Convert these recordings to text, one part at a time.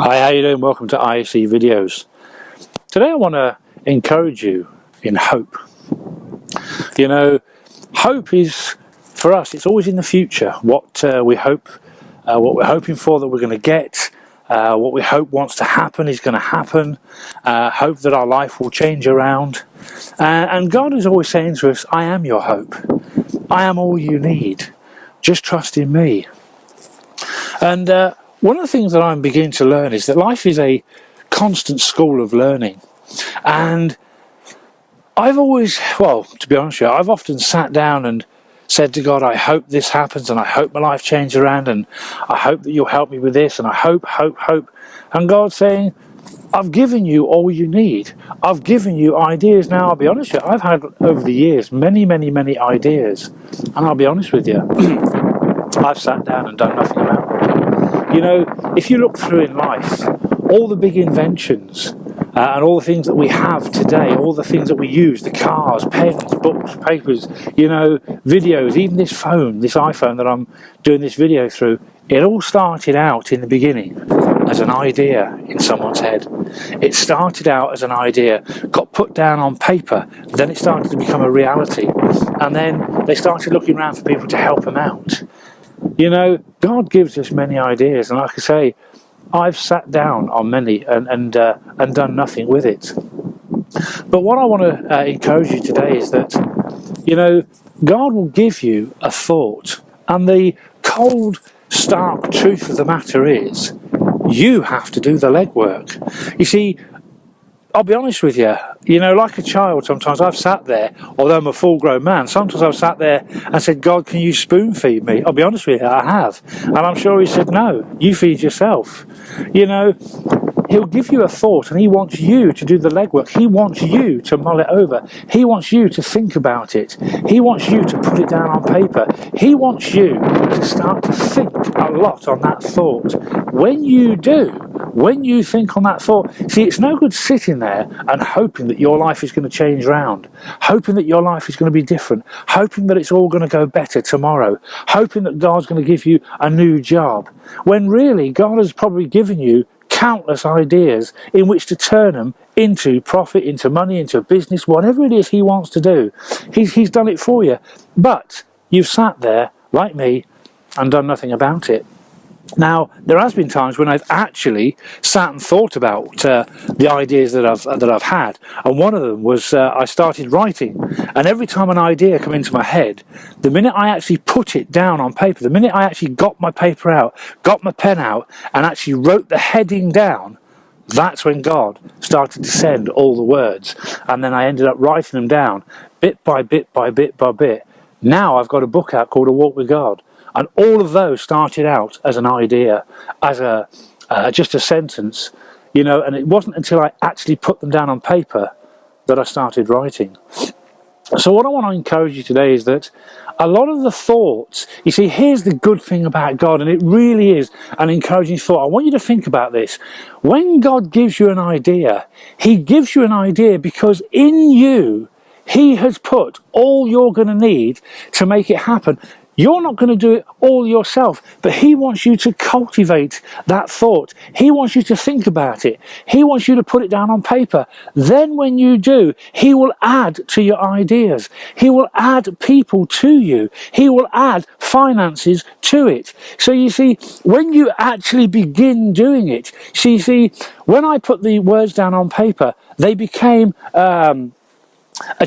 Hi, how you doing? Welcome to ISE Videos. Today I want to encourage you in hope. You know, hope is, for us, it's always in the future. What we hope, what we're hoping for that we're going to get, what we hope wants to happen is going to happen. Hope that our life will change around. And God is always saying to us, I am your hope. I am all you need. Just trust in me. And one of the things that I'm beginning to learn is that life is a constant school of learning. And I've always, well, to be honest with you, I've often sat down and said to God, I hope this happens, and I hope my life changes around, and I hope that you'll help me with this, and I hope. And God's saying, I've given you all you need. I've given you ideas. Now, I'll be honest with you, I've had over the years many ideas. And I'll be honest with you, I've sat down and done nothing about them. You know, if you look through in life, all the big inventions and all the things that we have today, all the things that we use, the cars, pens, books, papers, you know, videos, even this phone, this iPhone that I'm doing this video through, it all started out in the beginning as an idea in someone's head. It started out as an idea, got put down on paper, then it started to become a reality. And then they started looking around for people to help them out. You know, God gives us many ideas, and like I say, I've sat down on many and done nothing with it. But what I want to encourage you today is that, you know, God will give you a thought, and the cold, stark truth of the matter is, you have to do the legwork. You see, I'll be honest with you, you know, like a child, sometimes I've sat there, although I'm a full-grown man, sometimes I've sat there and said, God, can you spoon feed me? I'll be honest with you, I have. And I'm sure he said, no, you feed yourself. You know, he'll give you a thought, and he wants you to do the legwork. He wants you to mull it over. He wants you to think about it. He wants you to put it down on paper. He wants you to start to think a lot on that thought. When you do, when you think on that thought, see, it's no good sitting there and hoping that your life is going to change round, hoping that your life is going to be different, hoping that it's all going to go better tomorrow, hoping that God's going to give you a new job, when really God has probably given you countless ideas in which to turn them into profit, into money, into business, whatever it is he wants to do. He's done it for you. But you've sat there, like me, and done nothing about it. Now, there has been times when I've actually sat and thought about the ideas that I've had, and one of them was I started writing, and every time an idea came into my head, the minute I actually put it down on paper, the minute I actually got my paper out, got my pen out, and actually wrote the heading down, that's when God started to send all the words, and then I ended up writing them down, bit by bit by bit by bit. Now I've got a book out called A Walk with God. And all of those started out as an idea, as just a sentence, you know, and it wasn't until I actually put them down on paper that I started writing. So what I want to encourage you today is that a lot of the thoughts, you see, here's the good thing about God, and it really is an encouraging thought. I want you to think about this. When God gives you an idea, he gives you an idea because in you, he has put all you're going to need to make it happen. You're not going to do it all yourself, but he wants you to cultivate that thought. He wants you to think about it. He wants you to put it down on paper. Then when you do, he will add to your ideas. He will add people to you. He will add finances to it. So you see, when you actually begin doing it, see, when I put the words down on paper, they became a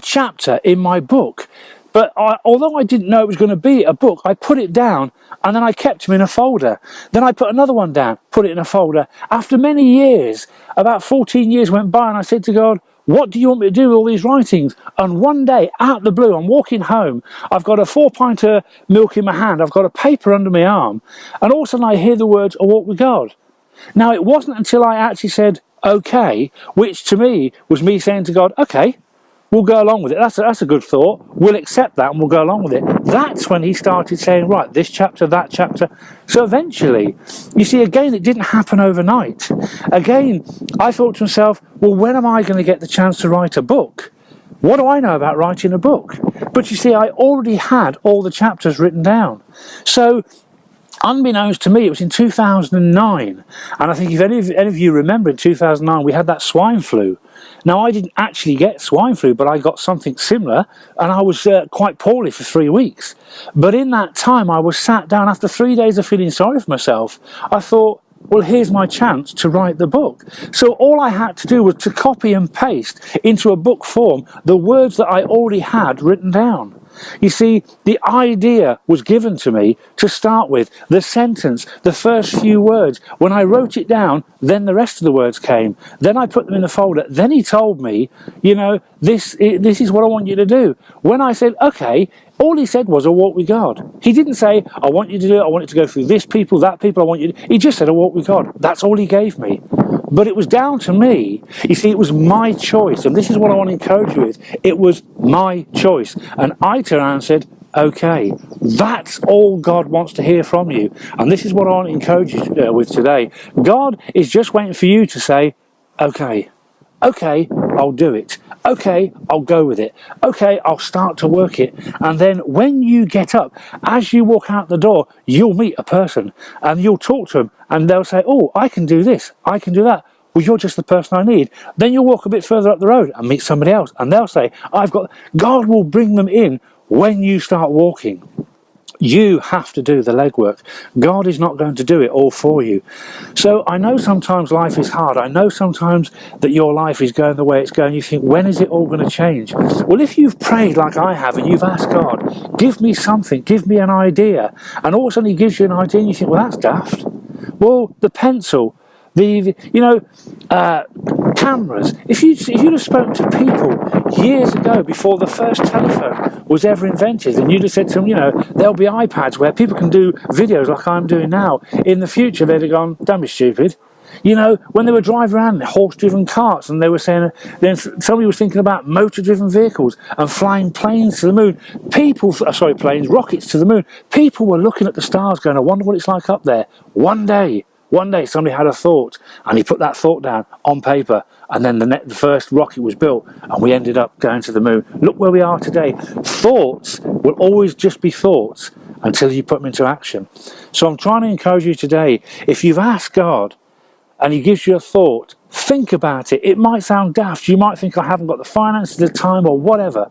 chapter in my book. But although I didn't know it was going to be a book, I put it down and then I kept them in a folder. Then I put another one down, put it in a folder. After many years, about 14 years went by, and I said to God, what do you want me to do with all these writings? And one day, out of the blue, I'm walking home. I've got a 4-pint of milk in my hand. I've got a paper under my arm. And all of a sudden I hear the words, A Walk with God. Now, it wasn't until I actually said, okay, which to me was me saying to God, okay, we'll go along with it. That's a good thought. We'll accept that and we'll go along with it. That's when he started saying, right, this chapter, that chapter. So eventually, you see, again, it didn't happen overnight. Again, I thought to myself, well, when am I going to get the chance to write a book? What do I know about writing a book? But you see, I already had all the chapters written down. So unbeknownst to me, it was in 2009. And I think if any of you remember, in 2009, we had that swine flu. Now, I didn't actually get swine flu, but I got something similar, and I was quite poorly for 3 weeks. But in that time, I was sat down after 3 days of feeling sorry for myself. I thought, well, here's my chance to write the book. So all I had to do was to copy and paste into a book form the words that I already had written down. You see, the idea was given to me to start with, the sentence, the first few words. When I wrote it down, then the rest of the words came. Then I put them in the folder. Then he told me, you know, this is what I want you to do. When I said, okay, all he said was a walk with God. He didn't say, I want you to do it, I want it to go through this people, that people, I want you to... He just said a walk with God. That's all he gave me. But it was down to me. You see, it was my choice. And this is what I want to encourage you with. It was my choice. And I turned around and said, okay, that's all God wants to hear from you. And this is what I want to encourage you with today. God is just waiting for you to say, okay, I'll do it. Okay, I'll go with it. Okay, I'll start to work it. And then when you get up, as you walk out the door, you'll meet a person and you'll talk to them and they'll say, oh, I can do this, I can do that. Well, you're just the person I need. Then you'll walk a bit further up the road and meet somebody else and they'll say, God will bring them in when you start walking. You have to do the legwork. God is not going to do it all for you. So I know sometimes life is hard. I know sometimes that your life is going the way it's going. You think, when is it all going to change? Well, if you've prayed like I have and you've asked God, give me something, give me an idea, and all of a sudden he gives you an idea and you think, well, that's daft. Well, the pencil, cameras. If you'd have spoken to people years ago before the first telephone was ever invented, and you'd have said to them, you know, there'll be iPads where people can do videos like I'm doing now, in the future they'd have gone, don't be stupid. You know, when they were driving around in horse-driven carts and they were saying, then somebody was thinking about motor-driven vehicles and flying planes to the moon. Rockets to the moon. People were looking at the stars going, I wonder what it's like up there. One day somebody had a thought and he put that thought down on paper, and then the first rocket was built and we ended up going to the moon. Look where we are today. Thoughts will always just be thoughts until you put them into action. So I'm trying to encourage you today, if you've asked God and he gives you a thought, think about it. It might sound daft. You might think, I haven't got the finances, the time, or whatever.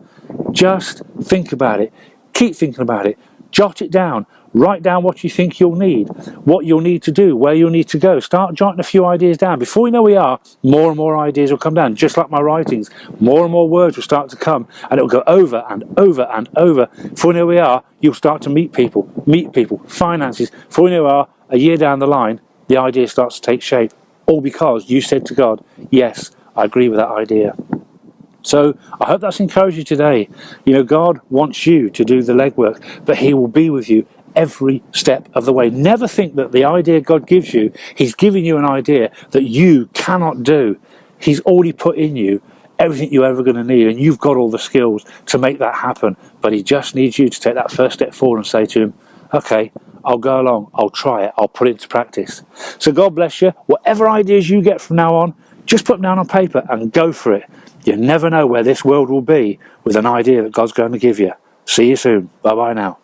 Just think about it. Keep thinking about it. Jot it down. Write down what you think you'll need, what you'll need to do, where you'll need to go. Start jotting a few ideas down. Before we know where we are, more and more ideas will come down, just like my writings. More and more words will start to come, and it'll go over and over and over. Before we know where we are, you'll start to meet people, finances. Before we know where we are, a year down the line, the idea starts to take shape. All because you said to God, yes, I agree with that idea. So I hope that's encouraged you today. You know, God wants you to do the legwork, but he will be with you every step of the way. Never think that the idea God gives you, he's giving you an idea that you cannot do. He's already put in you everything you're ever going to need, and you've got all the skills to make that happen. But he just needs you to take that first step forward and say to him, okay, I'll go along, I'll try it, I'll put it into practice. So God bless you. Whatever ideas you get from now on, just put them down on paper and go for it. You never know where this world will be with an idea that God's going to give you. See you soon. Bye-bye now.